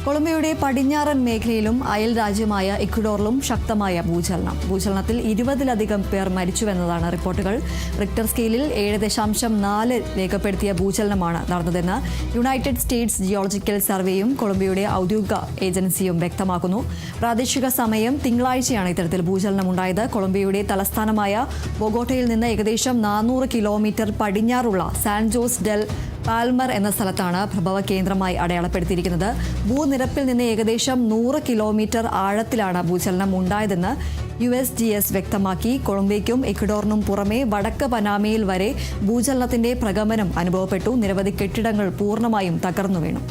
കൊളംബിയയുടെ പടിഞ്ഞാറൻ മേഖലയിലും അയൽ രാജ്യമായ ഇക്വഡോറിലും ശക്തമായ ഭൂചലനം. ഭൂചലനത്തിൽ 20-ലധികം പേർ മരിച്ചുവെന്നതാണ് റിപ്പോർട്ടുകൾ. റിക്ടർ സ്കെയിലിൽ 7.4 രേഖപ്പെടുത്തിയ ഭൂചലനമാണ് നടന്നതെന്ന് യുണൈറ്റഡ് സ്റ്റേറ്റ്സ് ജിയോളജിക്കൽ സർവേയും കൊളംബിയയുടെ ഔദ്യോഗിക ഏജൻസിയും വ്യക്തമാക്കുന്നു. പ്രാദേശിക സമയം തിങ്കളാഴ്ചയാണ് ഇത്തരത്തിൽ ഭൂചലനം ഉണ്ടായത്. കൊളംബിയയുടെ തലസ്ഥാനമായ ബൊഗോട്ടയിൽ നിന്ന് ഏകദേശം 400 കിലോമീറ്റർ പടിഞ്ഞാറുള്ള സാൻ ജോസ് ഡെൽ പാൽമർ എന്ന സ്ഥലത്താണ് പ്രഭവ കേന്ദ്രമായി അടയാളപ്പെടുത്തിയിരിക്കുന്നത്. ഭൂനിരപ്പിൽ നിന്ന് ഏകദേശം 100 കിലോമീറ്റർ ആഴത്തിലാണ് ഭൂചലനം ഉണ്ടായതെന്ന് USGS വ്യക്തമാക്കി. കൊളംബിയയ്ക്കും ഇക്വഡോറിനും പുറമെ വടക്ക് പനാമയിൽ വരെ ഭൂചലനത്തിന്റെ പ്രകമ്പനം അനുഭവപ്പെട്ടു. നിരവധി കെട്ടിടങ്ങൾ പൂർണ്ണമായും തകർന്നു വീണു.